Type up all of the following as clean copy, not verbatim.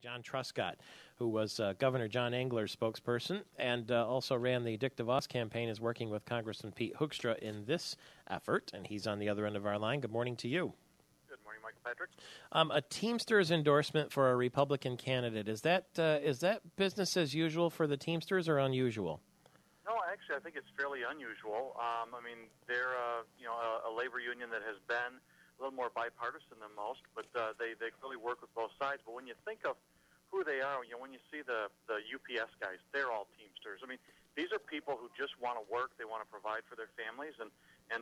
John Truscott, who was Governor John Engler's spokesperson and also ran the Dick DeVos campaign, is working with Congressman Pete Hoekstra in this effort, and he's on the other end of our line. Good morning to you. Good morning, Michael Patrick. A Teamsters endorsement for a Republican candidate. Is that business as usual for the Teamsters or unusual? No, actually, I think it's fairly unusual. They're a labor union that has been a little more bipartisan than most, but they clearly work with both sides. But when you think of who they are, when you see the UPS guys, they're all Teamsters. I mean, these are people who just want to work, they want to provide for their families, and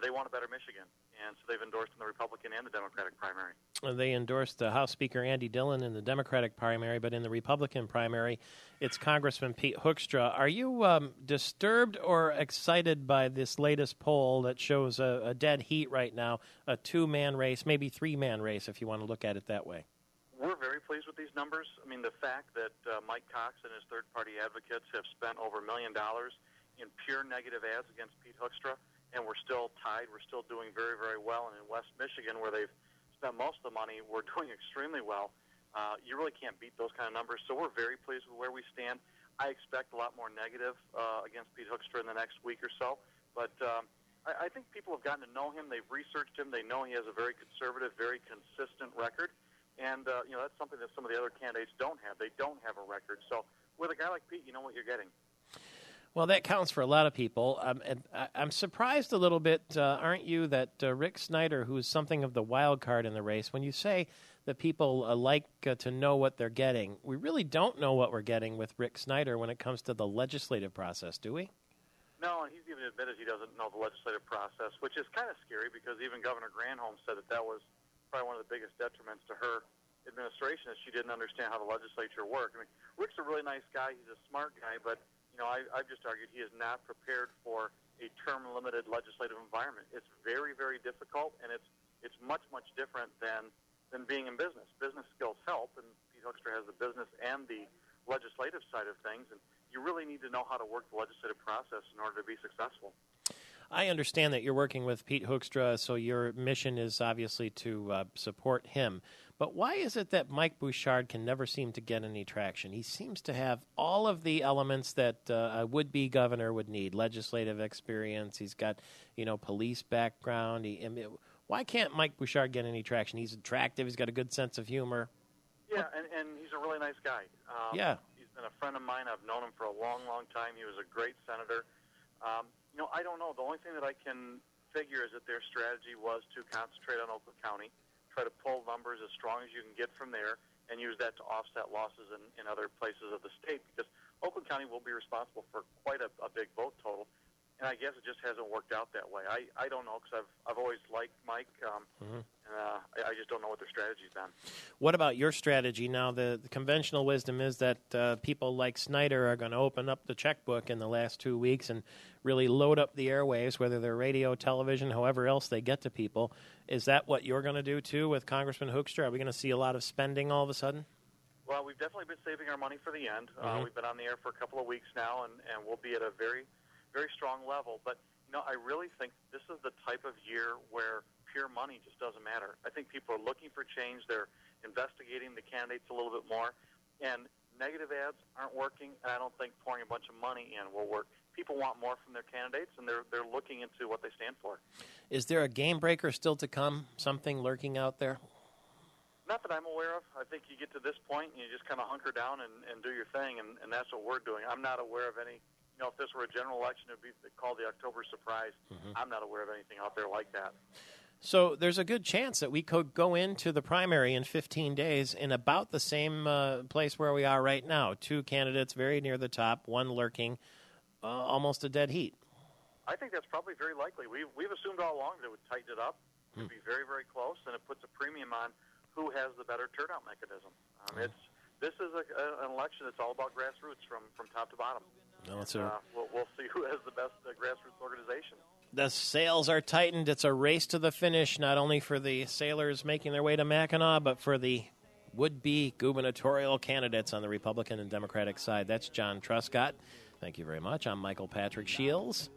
they want a better Michigan. And so they've endorsed in the Republican and the Democratic primary. They endorsed House Speaker Andy Dillon in the Democratic primary, but in the Republican primary, it's Congressman Pete Hoekstra. Are you disturbed or excited by this latest poll that shows a dead heat right now, a two-man race, maybe three-man race if you want to look at it that way? We're very pleased with these numbers. I mean, the fact that Mike Cox and his third-party advocates have spent over $1 million in pure negative ads against Pete Hoekstra, and we're still tied. We're still doing very, very well. And in West Michigan, where they've spent most of the money, we're doing extremely well. You really can't beat those kind of numbers. So we're very pleased with where we stand. I expect a lot more negative against Pete Hoekstra in the next week or so. But I think people have gotten to know him. They've researched him. They know he has a very conservative, very consistent record. And, that's something that some of the other candidates don't have. They don't have a record. So with a guy like Pete, you know what you're getting. Well, that counts for a lot of people. And I'm surprised a little bit, aren't you, that Rick Snyder, who's something of the wild card in the race, when you say that people like to know what they're getting, we really don't know what we're getting with Rick Snyder when it comes to the legislative process, do we? No, and he's even admitted he doesn't know the legislative process, which is kind of scary because even Governor Granholm said that was probably one of the biggest detriments to her administration is she didn't understand how the legislature worked. I mean, Rick's a really nice guy. He's a smart guy, but I've just argued he is not prepared for a term-limited legislative environment. It's very, very difficult, and it's much, much different than being in business. Business skills help, and Pete Hoekstra has the business and the legislative side of things, and you really need to know how to work the legislative process in order to be successful. I understand that you're working with Pete Hoekstra, so your mission is obviously to support him. But why is it that Mike Bouchard can never seem to get any traction? He seems to have all of the elements that a would-be governor would need: legislative experience. He's got, police background. Why can't Mike Bouchard get any traction? He's attractive. He's got a good sense of humor. Yeah, and he's a really nice guy. He's been a friend of mine. I've known him for a long, long time. He was a great senator. I don't know. The only thing that I can figure is that their strategy was to concentrate on Oakland County, try to pull numbers as strong as you can get from there, and use that to offset losses in other places of the state, because Oakland County will be responsible for quite a big vote total. And I guess it just hasn't worked out that way. I don't know, because I've always liked Mike. I just don't know what their strategy's been. What about your strategy? Now, the conventional wisdom is that people like Snyder are going to open up the checkbook in the last 2 weeks and really load up the airwaves, whether they're radio, television, however else they get to people. Is that what you're going to do, too, with Congressman Hoekstra? Are we going to see a lot of spending all of a sudden? Well, we've definitely been saving our money for the end. We've been on the air for a couple of weeks now, and we'll be at a very, very strong level. But, I really think this is the type of year where pure money just doesn't matter. I think people are looking for change. They're investigating the candidates a little bit more. And negative ads aren't working, and I don't think pouring a bunch of money in will work. People want more from their candidates, and they're looking into what they stand for. Is there a game breaker still to come, something lurking out there? Not that I'm aware of. I think you get to this point, and you just kind of hunker down and do your thing, and that's what we're doing. I'm not aware of any. If this were a general election, it would be called the October surprise. I'm not aware of anything out there like that. So there's a good chance that we could go into the primary in 15 days in about the same place where we are right now. Two candidates very near the top, one lurking, almost a dead heat. I think that's probably very likely. We've assumed all along that it would tighten it up. It would be very, very close, and it puts a premium on who has the better turnout mechanism. This is an election that's all about grassroots from top to bottom. No, we'll see who has the best grassroots organization. The sails are tightened. It's a race to the finish, not only for the sailors making their way to Mackinac, but for the would-be gubernatorial candidates on the Republican and Democratic side. That's John Truscott. Thank you very much. I'm Michael Patrick Shields.